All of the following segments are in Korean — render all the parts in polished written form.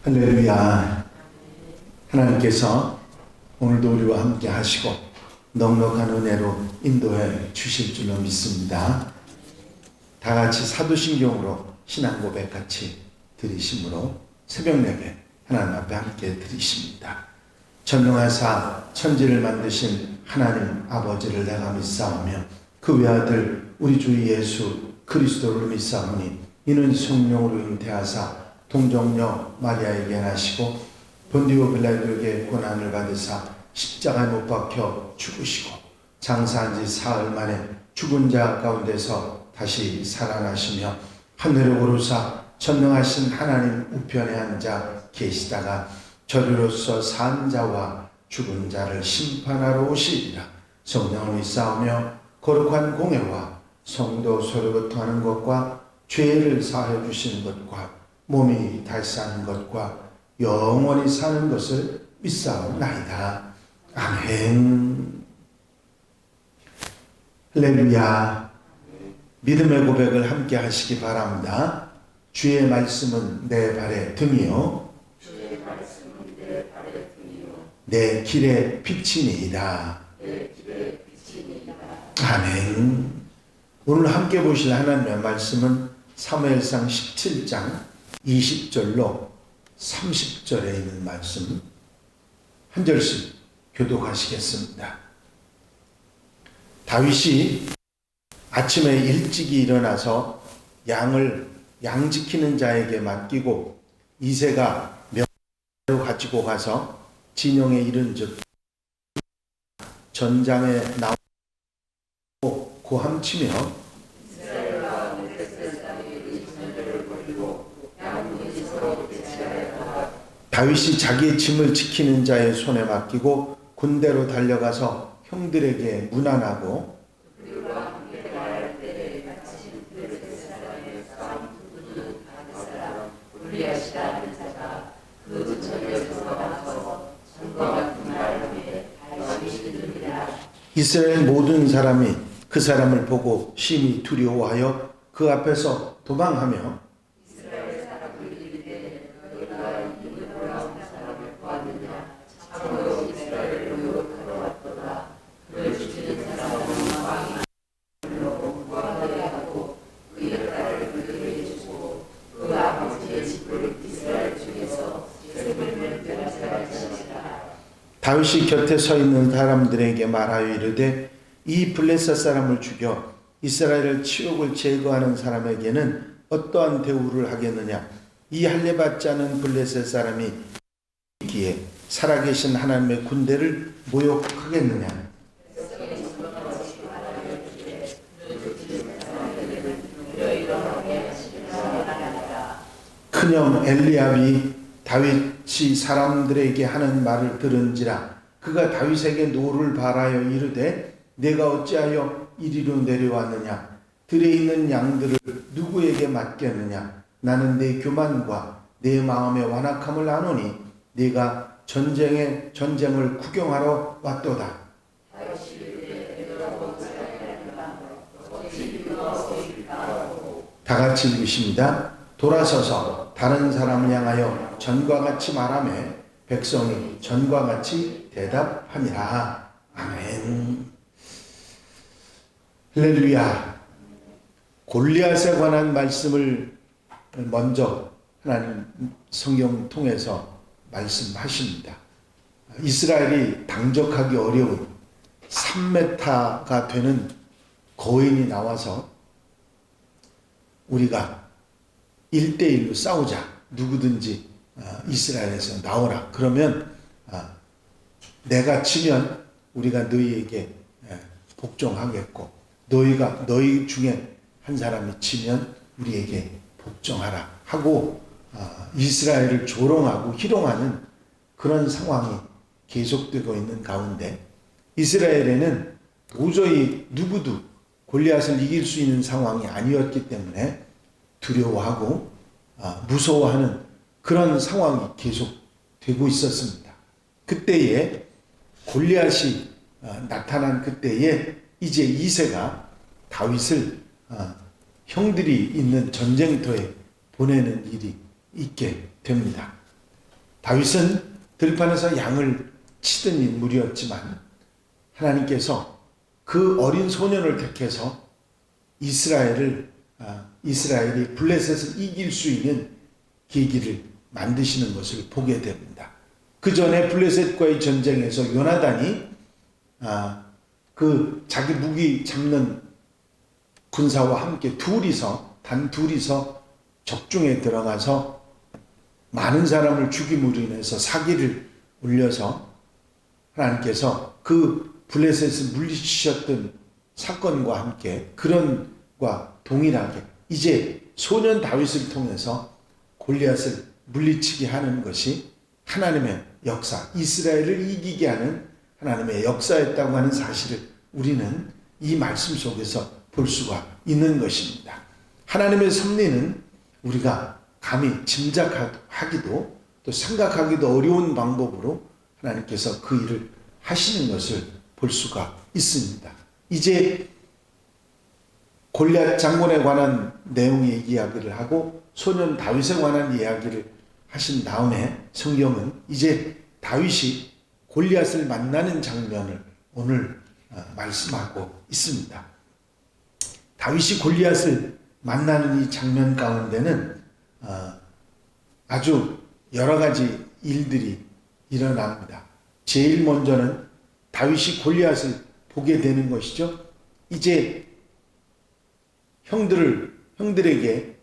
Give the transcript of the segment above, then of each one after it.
할렐루야. 하나님께서 오늘도 우리와 함께 하시고 넉넉한 은혜로 인도해 주실 줄로 믿습니다. 다 같이 사도신경으로 신앙 고백 같이 드리심으로 새벽 예배 하나님 앞에 함께 드리십니다. 전능하사 천지를 만드신 하나님 아버지를 내가 믿사오며 그 외아들 우리 주 예수 그리스도를 믿사오니 이는 성령으로 잉태하사 동정녀 마리아에게 나시고 본디오 빌라도에게 고난을 받으사 십자가에 못 박혀 죽으시고 장사한 지 사흘 만에 죽은 자 가운데서 다시 살아나시며 하늘에 오르사 전능하신 하나님 우편에 앉아 계시다가 저리로서 산 자와 죽은 자를 심판하러 오시리라. 성령을 믿사오며 거룩한 공예와 성도 소리부터 하는 것과 죄를 사해 주시는 것과 몸이 다시 사는 것과 영원히 사는 것을 믿사옵나이다. 아멘. 할렐루야. 믿음의 고백을 함께 하시기 바랍니다. 주의 말씀은 내 발의 등이요 내 길의 빛이니이다. 아멘. 오늘 함께 보실 하나님의 말씀은 사무엘상 17장 20절로 30절에 있는 말씀 한 절씩 교독하시겠습니다. 다윗이 아침에 일찍이 일어나서 양 지키는 자에게 맡기고 이새가 명으로 가지고 가서 진영에 이른즉 전장에 나오고 고함치며 다윗이 자기의 짐을 지키는 자의 손에 맡기고 군대로 달려가서 형들에게 문안하고 이스라엘 모든 사람이 그 사람을 보고 심히 두려워하여 그 앞에서 도망하며 다윗이 곁에 서 있는 사람들에게 말하여 이르되 이 블레셋 사람을 죽여 이스라엘을 치욕을 제거하는 사람에게는 어떠한 대우를 하겠느냐. 이 할례받지 않은 블레셋 사람이 있기에 살아계신 하나님의 군대를 모욕하겠느냐. 큰형 엘리압이 다윗이 사람들에게 하는 말을 들은지라 그가 다윗에게 노를 바라여 이르되 내가 어찌하여 이리로 내려왔느냐. 들에 있는 양들을 누구에게 맡겼느냐. 나는 내 교만과 내 마음의 완악함을 아노니 네가 전쟁을 구경하러 왔도다. 다 같이 읽으십니다. 돌아서서 다른 사람을 향하여 전과 같이 말하며 백성이 전과 같이 대답하니라. 아멘. 할렐루야. 골리앗에 관한 말씀을 먼저 하나님 성경 통해서 말씀하십니다. 이스라엘이 당적하기 어려운 3m가 되는 거인이 나와서 우리가 1대1로 싸우자. 누구든지 이스라엘에서 나오라. 그러면 내가 치면 우리가 너희에게 복종하겠고 너희 중에 한 사람이 치면 우리에게 복종하라 하고 이스라엘을 조롱하고 희롱하는 그런 상황이 계속되고 있는 가운데 이스라엘에는 도저히 누구도 골리앗을 이길 수 있는 상황이 아니었기 때문에 두려워하고 무서워하는 그런 상황이 계속되고 있었습니다. 그때에 골리앗이 나타난 그때에 이제 이새가 다윗을 형들이 있는 전쟁터에 보내는 일이 있게 됩니다. 다윗은 들판에서 양을 치던 인물이었지만 하나님께서 그 어린 소년을 택해서 이스라엘이 블레셋을 이길 수 있는 계기를 만드시는 것을 보게 됩니다. 그 전에 블레셋과의 전쟁에서 요나단이 그 자기 무기 잡는 군사와 함께 단 둘이서 적중에 들어가서 많은 사람을 죽임으로 인해서 사기를 올려서 하나님께서 그 블레셋을 물리치셨던 사건과 함께 그런과 동일하게 이제 소년 다윗을 통해서 골리앗을 물리치게 하는 것이 하나님의 역사, 이스라엘을 이기게 하는 하나님의 역사였다고 하는 사실을 우리는 이 말씀 속에서 볼 수가 있는 것입니다. 하나님의 섭리는 우리가 감히 짐작하기도 또 생각하기도 어려운 방법으로 하나님께서 그 일을 하시는 것을 볼 수가 있습니다. 이제 골리앗 장군에 관한 내용의 이야기를 하고 소년 다윗에 관한 이야기를 하신 다음에 성경은 이제 다윗이 골리앗을 만나는 장면을 오늘 말씀하고 있습니다. 다윗이 골리앗을 만나는 이 장면 가운데는 아주 여러 가지 일들이 일어납니다. 제일 먼저는 다윗이 골리앗을 보게 되는 것이죠. 이제 형들에게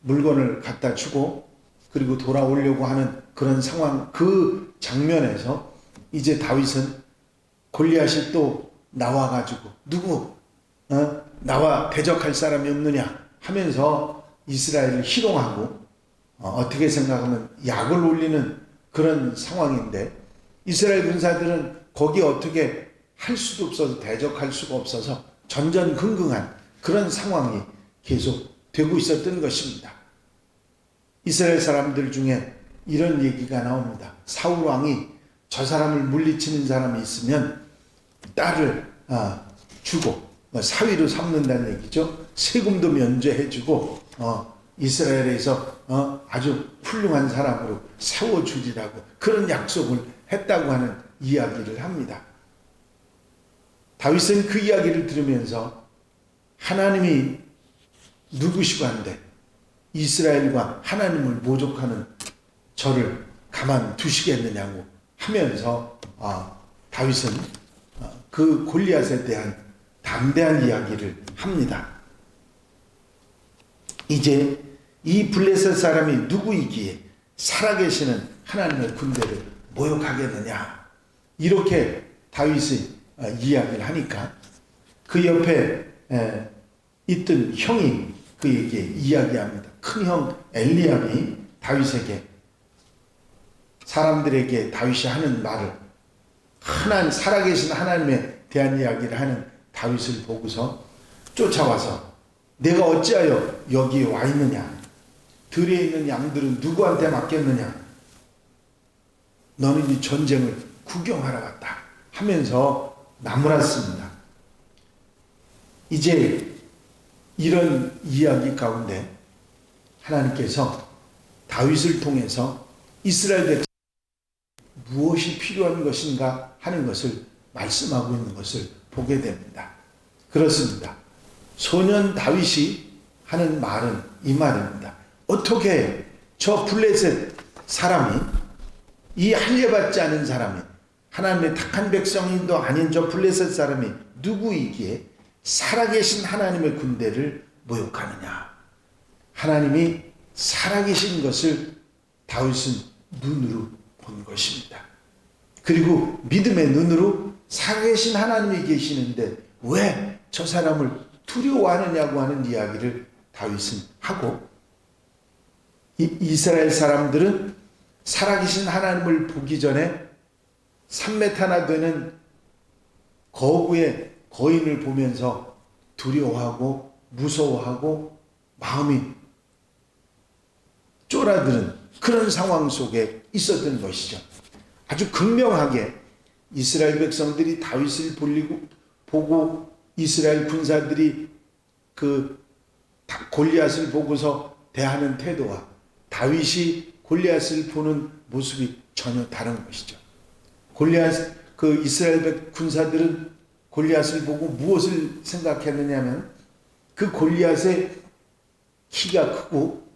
물건을 갖다 주고 그리고 돌아오려고 하는 그런 상황, 그 장면에서 이제 다윗은 골리앗이 또 나와가지고 나와 대적할 사람이 없느냐 하면서 이스라엘을 희롱하고 어떻게 생각하면 약을 올리는 그런 상황인데 이스라엘 군사들은 거기 어떻게 할 수도 없어서 대적할 수가 없어서 전전긍긍한 그런 상황이 계속 되고 있었던 것입니다. 이스라엘 사람들 중에 이런 얘기가 나옵니다. 사울 왕이 저 사람을 물리치는 사람이 있으면 딸을 주고 사위로 삼는다는 얘기죠. 세금도 면제해주고 이스라엘에서 아주 훌륭한 사람으로 세워주리라고 그런 약속을 했다고 하는 이야기를 합니다. 다윗은 그 이야기를 들으면서 하나님이 누구시고 한데 이스라엘과 하나님을 모독하는 저를 가만 두시겠느냐고 하면서 다윗은 그 골리앗에 대한 담대한 이야기를 합니다. 이제 이 블레셋 사람이 누구이기에 살아계시는 하나님의 군대를 모욕하겠느냐 이렇게 다윗이 이야기를 하니까 그 옆에 있던 형이 그에게 이야기합니다. 큰형 엘리압이 다윗에게 사람들에게 다윗이 하는 말을 살아계신 하나님에 대한 이야기를 하는 다윗을 보고서 쫓아와서 내가 어찌하여 여기에 와 있느냐? 들에 있는 양들은 누구한테 맡겼느냐? 너는 이 전쟁을 구경하러 왔다 하면서 나무랐습니다. 이제 이런 이야기 가운데 하나님께서 다윗을 통해서 이스라엘 백성 무엇이 필요한 것인가 하는 것을 말씀하고 있는 것을 보게 됩니다. 그렇습니다. 소년 다윗이 하는 말은 이 말입니다. 어떻게 저 블레셋 사람이 이 할례받지 않은 사람이 하나님의 택한 백성인도 아닌 저 블레셋 사람이 누구이기에 살아계신 하나님의 군대를 모욕하느냐. 하나님이 살아계신 것을 다윗은 눈으로 본 것입니다. 그리고 믿음의 눈으로 살아계신 하나님이 계시는데 왜 저 사람을 두려워하느냐고 하는 이야기를 다윗은 하고 이스라엘 사람들은 살아계신 하나님을 보기 전에 3m나 되는 거구의 거인을 보면서 두려워하고 무서워하고 마음이 쫄아드는 그런 상황 속에 있었던 것이죠. 아주 극명하게 이스라엘 백성들이 다윗을 보고 이스라엘 군사들이 그 골리앗을 보고서 대하는 태도와 다윗이 골리앗을 보는 모습이 전혀 다른 것이죠. 골리앗, 그 이스라엘 군사들은 골리앗을 보고 무엇을 생각했느냐면 그 골리앗의 키가 크고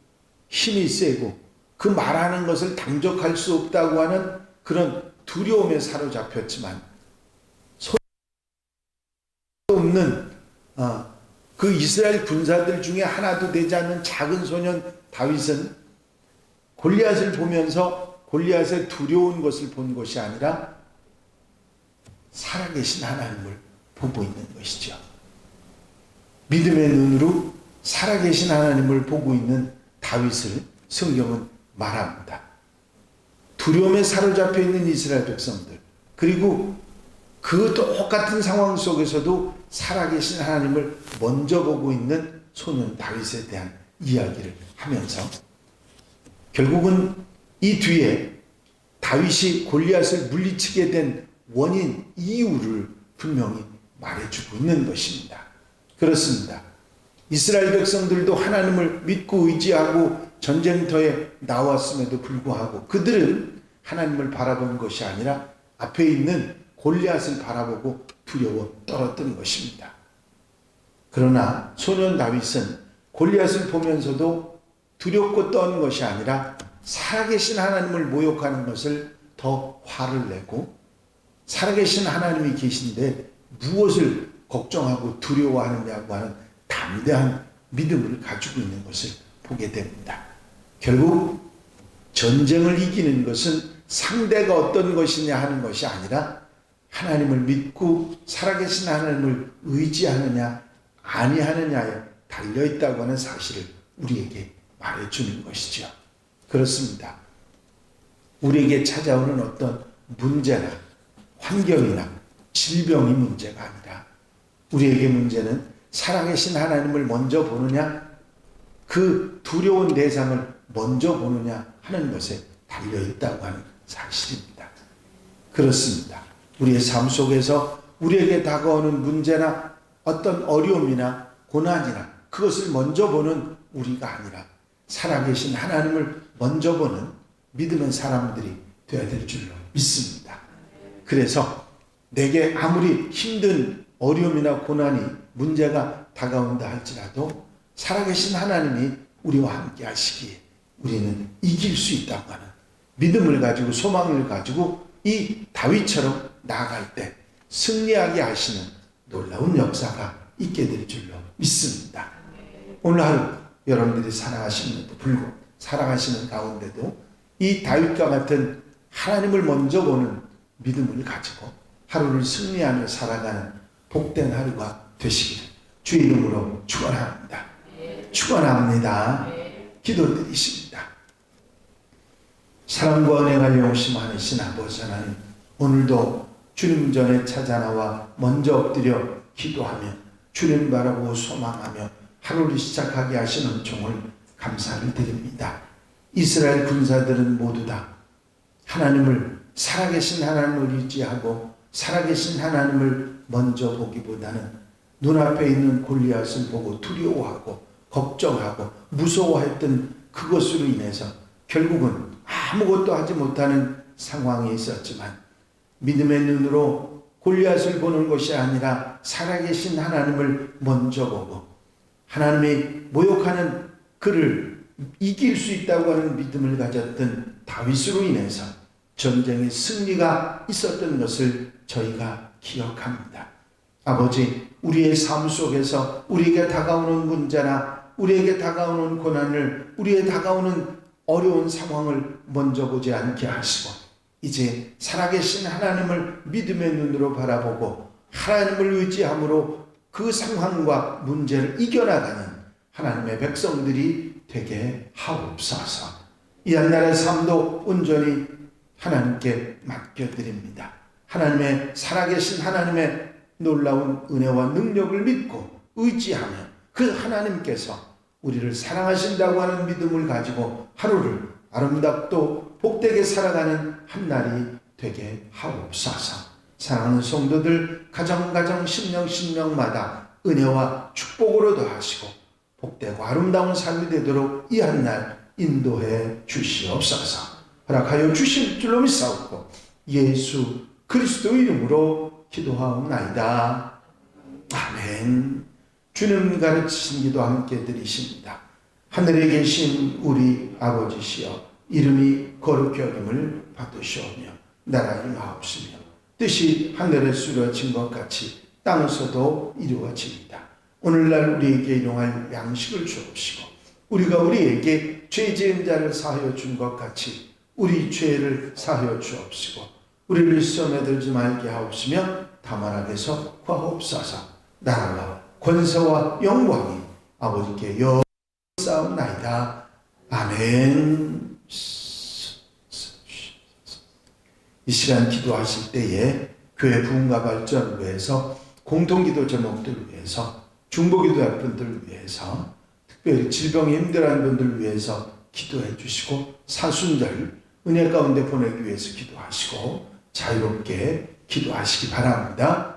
힘이 세고 그 말하는 것을 당적할 수 없다고 하는 그런 두려움에 사로잡혔지만 없는 그 이스라엘 군사들 중에 하나도 되지 않는 작은 소년 다윗은 골리앗을 보면서 골리앗의 두려운 것을 본 것이 아니라 살아계신 하나님을 보고 있는 것이죠. 믿음의 눈으로 살아계신 하나님을 보고 있는 다윗을 성경은 말합니다. 두려움에 사로잡혀 있는 이스라엘 백성들, 그리고 그 똑같은 상황 속에서도 살아계신 하나님을 먼저 보고 있는 소년 다윗에 대한 이야기를 하면서 결국은 이 뒤에 다윗이 골리앗을 물리치게 된 원인, 이유를 분명히 말해주고 있는 것입니다. 그렇습니다. 이스라엘 백성들도 하나님을 믿고 의지하고 전쟁터에 나왔음에도 불구하고 그들은 하나님을 바라본 것이 아니라 앞에 있는 골리앗을 바라보고 두려워 떨었던 것입니다. 그러나 소년 다윗은 골리앗을 보면서도 두렵고 떠는 것이 아니라 살아계신 하나님을 모욕하는 것을 더 화를 내고 살아계신 하나님이 계신데 무엇을 걱정하고 두려워하느냐고 하는 담대한 믿음을 가지고 있는 것을 보게 됩니다. 결국 전쟁을 이기는 것은 상대가 어떤 것이냐 하는 것이 아니라 하나님을 믿고 살아계신 하나님을 의지하느냐 아니하느냐에 달려있다고 하는 사실을 우리에게 말해주는 것이죠. 그렇습니다. 우리에게 찾아오는 어떤 문제나 환경이나 질병이 문제가 아니라 우리에게 문제는 살아계신 하나님을 먼저 보느냐 그 두려운 대상을 먼저 보느냐 하는 것에 달려있다고 하는 사실입니다. 그렇습니다. 우리의 삶 속에서 우리에게 다가오는 문제나 어떤 어려움이나 고난이나 그것을 먼저 보는 우리가 아니라 살아계신 하나님을 먼저 보는 믿음의 사람들이 되어야 될 줄로 믿습니다. 그래서 내게 아무리 힘든 어려움이나 고난이 문제가 다가온다 할지라도 살아계신 하나님이 우리와 함께 하시기에 우리는 이길 수 있다고 하는 믿음을 가지고 소망을 가지고 이 다윗처럼 나아갈 때 승리하게 하시는 놀라운 역사가 있게 될 줄로 믿습니다. 오늘 하루 여러분들이 살아가시는 가운데도 이 다윗과 같은 하나님을 먼저 보는 믿음을 가지고 하루를 승리하며 살아가는 복된 하루가 되시기를 주 이름으로 축원합니다. 축원합니다. 기도드리십니다. 사랑과 은혜가 영심 많으신 아버지 하나님, 오늘도 주님 전에 찾아나와 먼저 엎드려 기도하며 주님 바라고 소망하며 하루를 시작하게 하시는 종을 감사를 드립니다. 이스라엘 군사들은 모두 다 하나님을 살아계신 하나님을 의지하고 살아계신 하나님을 먼저 보기보다는 눈앞에 있는 골리앗을 보고 두려워하고 걱정하고 무서워했던 그것으로 인해서 결국은 아무것도 하지 못하는 상황에 있었지만 믿음의 눈으로 골리앗을 보는 것이 아니라 살아계신 하나님을 먼저 보고 하나님이 모욕하는 그를 이길 수 있다고 하는 믿음을 가졌던 다윗으로 인해서 전쟁의 승리가 있었던 것을 저희가 기억합니다. 아버지, 우리의 삶 속에서 우리에게 다가오는 문제나 우리에게 다가오는 고난을, 우리에게 다가오는 어려운 상황을 먼저 보지 않게 하시고 이제 살아계신 하나님을 믿음의 눈으로 바라보고 하나님을 의지함으로 그 상황과 문제를 이겨나가는 하나님의 백성들이 되게 하옵소서. 이 한날의 삶도 온전히 하나님께 맡겨드립니다. 하나님의 살아계신 하나님의 놀라운 은혜와 능력을 믿고 의지하며 그 하나님께서 우리를 사랑하신다고 하는 믿음을 가지고 하루를 아름답고 복되게 살아가는 한날이 되게 하옵소서. 사랑하는 성도들 가정 심령마다 은혜와 축복으로 더하시고 복되고 아름다운 삶이 되도록 이 한날 인도해 주시옵소서. 허락하여 주실 줄로 믿사옵고 예수 그리스도 이름으로 기도하옵나이다. 아멘. 주님 가르치신 기도 함께 드리십니다. 하늘에 계신 우리 아버지시여 이름이 거룩히 여김을 받으시오며 나라 임하옵시며 뜻이 하늘에서 이루어진 것 같이 땅에서도 이루어집니다. 오늘날 우리에게 일용할 양식을 주옵시고 우리가 우리에게 죄 지은 자를 사하여 준 것 같이 우리 죄를 사하여 주옵시고 우리를 시험에 들지 말게 하옵시며 다만 악에서 구하옵소서. 나라와 권세와 영광이 아버지께 싸움나이다. 아멘. 이 시간 기도하실 때에 교회 부흥과 발전을 위해서 공동기도 제목들을 위해서 중보기도할 분들을 위해서 특별히 질병에 힘들어하는 분들을 위해서 기도해 주시고 사순절 은혜 가운데 보내기 위해서 기도하시고 자유롭게 기도하시기 바랍니다.